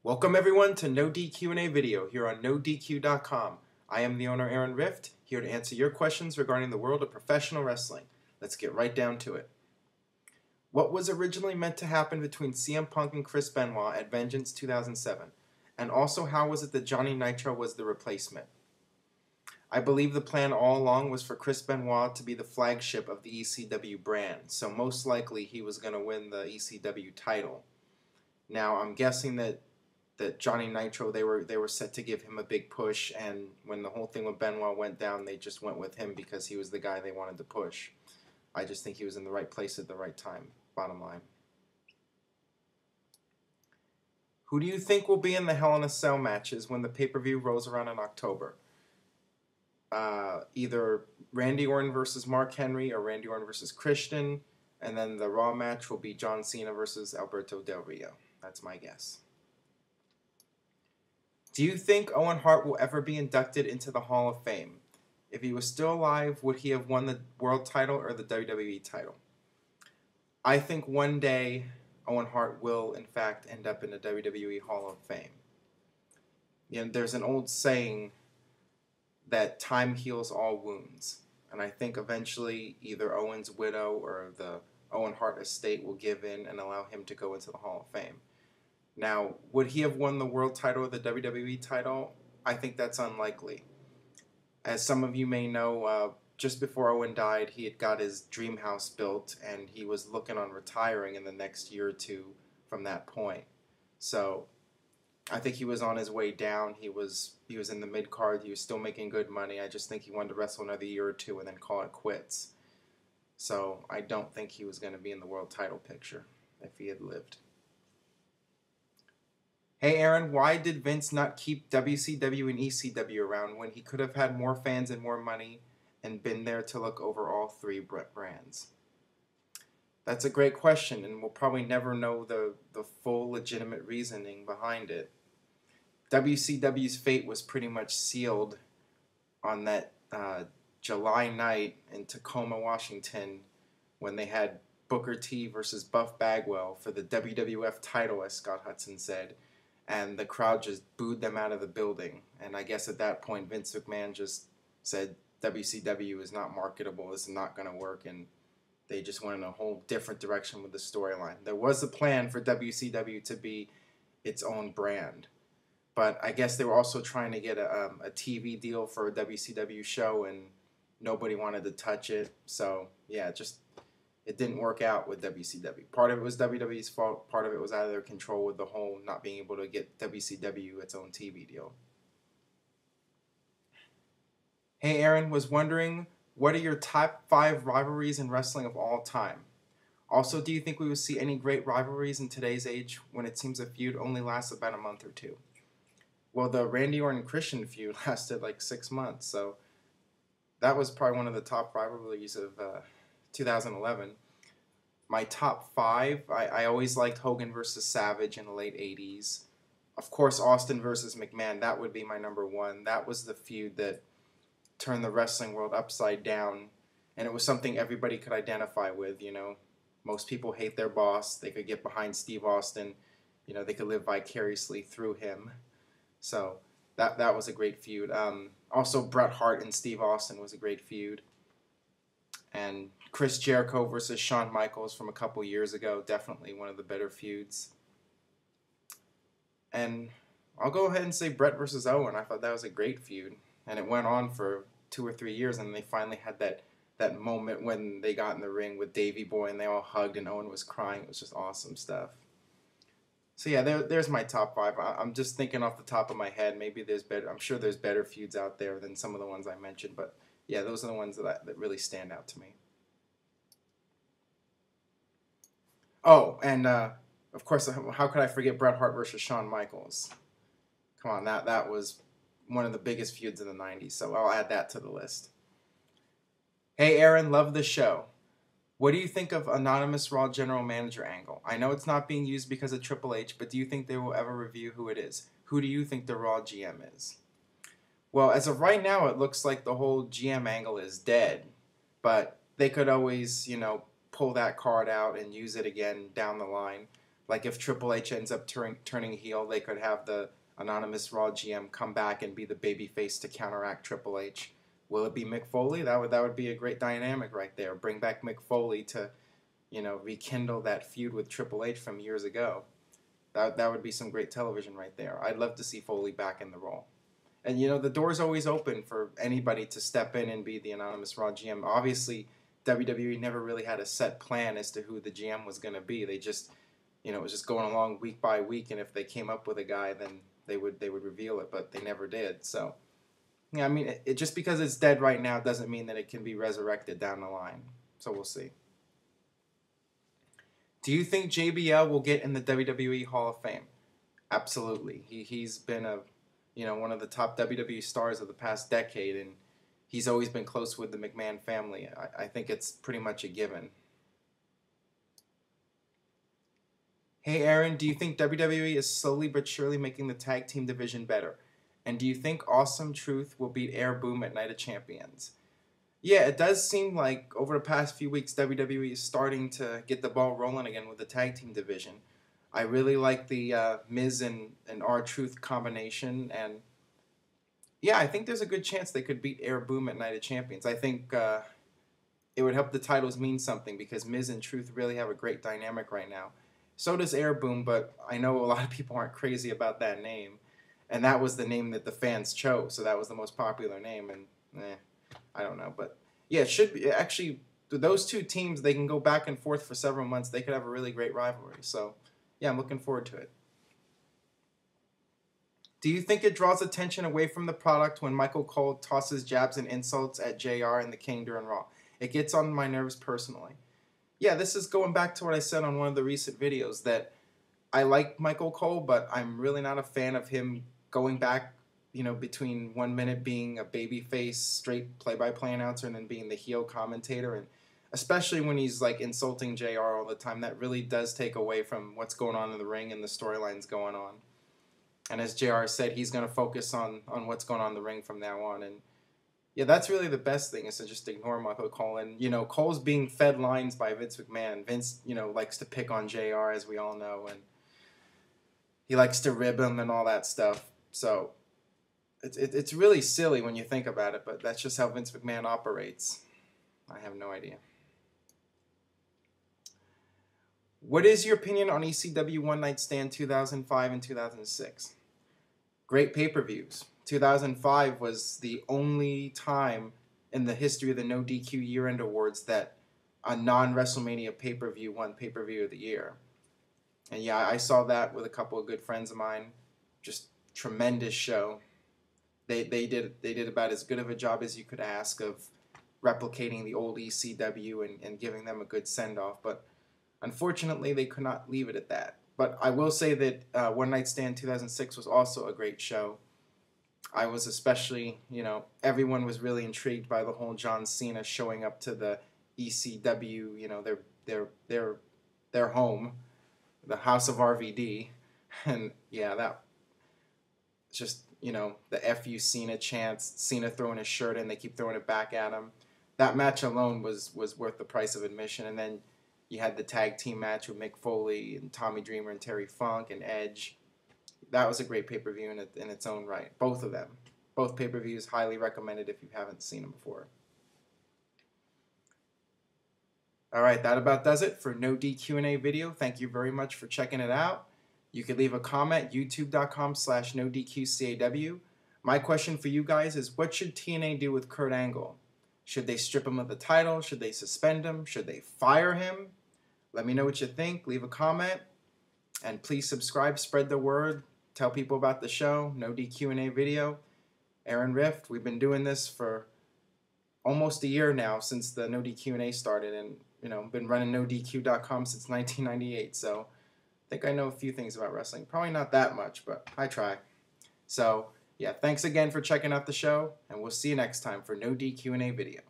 Welcome everyone to NoDQ&A video here on NoDQ.com. I am the owner Aaron Rift, here to answer your questions regarding the world of professional wrestling. Let's get right down to it. What was originally meant to happen between CM Punk and Chris Benoit at Vengeance 2007? And also, how was it that Johnny Nitro was the replacement? I believe the plan all along was for Chris Benoit to be the flagship of the ECW brand, so most likely he was going to win the ECW title. Now, I'm guessing that Johnny Nitro, they were set to give him a big push, and when the whole thing with Benoit went down, they just went with him because he was the guy they wanted to push. I just think he was in the right place at the right time, bottom line. Who do you think will be in the Hell in a Cell matches when the pay-per-view rolls around in October? Either Randy Orton versus Mark Henry or Randy Orton versus Christian, and then the Raw match will be John Cena versus Alberto Del Rio. That's my guess. Do you think Owen Hart will ever be inducted into the Hall of Fame? If he was still alive, would he have won the world title or the WWE title? I think one day Owen Hart will, in fact, end up in the WWE Hall of Fame. You know, there's an old saying that time heals all wounds. And I think eventually either Owen's widow or the Owen Hart estate will give in and allow him to go into the Hall of Fame. Now, would he have won the world title or the WWE title? I think that's unlikely. As some of you may know, just before Owen died, he had got his dream house built, and he was looking on retiring in the next year or two from that point. So, I think he was on his way down. He was in the mid-card. He was still making good money. I just think he wanted to wrestle another year or two and then call it quits. So, I don't think he was going to be in the world title picture if he had lived. Hey Aaron, why did Vince not keep WCW and ECW around when he could have had more fans and more money and been there to look over all three brands? That's a great question, and we'll probably never know the full legitimate reasoning behind it. WCW's fate was pretty much sealed on that July night in Tacoma, Washington, when they had Booker T versus Buff Bagwell for the WWF title, as Scott Hudson said. And the crowd just booed them out of the building. And I guess at that point, Vince McMahon just said, WCW is not marketable, this is not going to work, and they just went in a whole different direction with the storyline. There was a plan for WCW to be its own brand, but I guess they were also trying to get a TV deal for a WCW show, and nobody wanted to touch it. So, yeah, it didn't work out with WCW. Part of it was WWE's fault. Part of it was out of their control with the whole not being able to get WCW its own TV deal. Hey Aaron, was wondering, what are your top 5 rivalries in wrestling of all time? Also, do you think we will see any great rivalries in today's age when it seems a feud only lasts about a month or two? Well, the Randy Orton Christian feud lasted like 6 months, so that was probably one of the top rivalries of 2011. My top 5, I always liked Hogan versus Savage in the late 80s. Of course, Austin versus McMahon, that would be my number 1. That was the feud that turned the wrestling world upside down, and it was something everybody could identify with, you know. Most people hate their boss. They could get behind Steve Austin. You know, they could live vicariously through him. So that was a great feud. Also, Bret Hart and Steve Austin was a great feud. And Chris Jericho versus Shawn Michaels from a couple years ago, definitely one of the better feuds. And I'll go ahead and say Bret versus Owen. I thought that was a great feud. And it went on for 2 or 3 years, and they finally had that moment when they got in the ring with Davey Boy and they all hugged and Owen was crying. It was just awesome stuff. So yeah, there's my top 5. I'm just thinking off the top of my head. Maybe there's better. I'm sure there's better feuds out there than some of the ones I mentioned, but yeah, those are the ones that really stand out to me. Oh, and of course, how could I forget Bret Hart versus Shawn Michaels? Come on, that was one of the biggest feuds in the 90s, so I'll add that to the list. Hey Aaron, love the show. What do you think of Anonymous Raw General Manager angle? I know it's not being used because of Triple H, but do you think they will ever review who it is? Who do you think the Raw GM is? Well, as of right now, it looks like the whole GM angle is dead, but they could always, you know, pull that card out and use it again down the line. Like if Triple H ends up turning heel, they could have the anonymous Raw GM come back and be the babyface to counteract Triple H. Will it be Mick Foley? That would be a great dynamic right there. Bring back Mick Foley to, rekindle that feud with Triple H from years ago. That would be some great television right there. I'd love to see Foley back in the role. And the door's always open for anybody to step in and be the anonymous Raw GM. Obviously, WWE never really had a set plan as to who the GM was going to be. They just, it was just going along week by week, and if they came up with a guy, then they would reveal it, but they never did. So, yeah, I mean, it just because it's dead right now doesn't mean that it can be resurrected down the line. So we'll see. Do you think JBL will get in the WWE Hall of Fame? Absolutely. He's been one of the top WWE stars of the past decade, and he's always been close with the McMahon family. I think it's pretty much a given. Hey Aaron, do you think WWE is slowly but surely making the tag team division better? And do you think Awesome Truth will beat Air Boom at Night of Champions? Yeah, it does seem like over the past few weeks WWE is starting to get the ball rolling again with the tag team division. I really like the Miz and R-Truth combination, and yeah, I think there's a good chance they could beat Air Boom at Night of Champions. I think it would help the titles mean something because Miz and Truth really have a great dynamic right now. So does Air Boom, but I know a lot of people aren't crazy about that name, and that was the name that the fans chose, so that was the most popular name, and I don't know, but yeah, it should be actually those two teams. They can go back and forth for several months. They could have a really great rivalry. So yeah, I'm looking forward to it. Do you think it draws attention away from the product when Michael Cole tosses jabs and insults at JR and the King during Raw? It gets on my nerves personally. Yeah, this is going back to what I said on one of the recent videos, that I like Michael Cole, but I'm really not a fan of him going back, between 1 minute being a babyface, straight play-by-play announcer, and then being the heel commentator, and especially when he's like insulting JR all the time, that really does take away from what's going on in the ring and the storylines going on. And as JR said, he's going to focus on what's going on in the ring from now on. And yeah, that's really the best thing, is to just ignore Michael Cole. And, Cole's being fed lines by Vince McMahon. Vince, likes to pick on JR, as we all know. And he likes to rib him and all that stuff. So it's really silly when you think about it, but that's just how Vince McMahon operates. I have no idea. What is your opinion on ECW One Night Stand 2005 and 2006? Great pay-per-views. 2005 was the only time in the history of the No DQ Year-End Awards that a non-WrestleMania pay-per-view won pay-per-view of the year. And yeah, I saw that with a couple of good friends of mine. Just tremendous show. They did about as good of a job as you could ask of replicating the old ECW and giving them a good send-off. But unfortunately, they could not leave it at that. But I will say that One Night Stand 2006 was also a great show. I was especially, everyone was really intrigued by the whole John Cena showing up to the ECW, their home, the House of RVD, and yeah, that just, the FU Cena chants, Cena throwing his shirt in, they keep throwing it back at him. That match alone was worth the price of admission, and then you had the tag team match with Mick Foley and Tommy Dreamer and Terry Funk and Edge. That was a great pay-per-view in its own right. Both of them. Both pay-per-views, highly recommended if you haven't seen them before. All right, that about does it for No DQ&A video. Thank you very much for checking it out. You could leave a comment, youtube.com/NoDQCAW. My question for you guys is, what should TNA do with Kurt Angle? Should they strip him of the title? Should they suspend him? Should they fire him? Let me know what you think. Leave a comment. And please subscribe, spread the word. Tell people about the show, No DQ&A video. Aaron Rift, we've been doing this for almost a year now since the No DQ&A started. And, been running NoDQ.com since 1998. So I think I know a few things about wrestling. Probably not that much, but I try. So, yeah, thanks again for checking out the show. And we'll see you next time for No DQ&A video.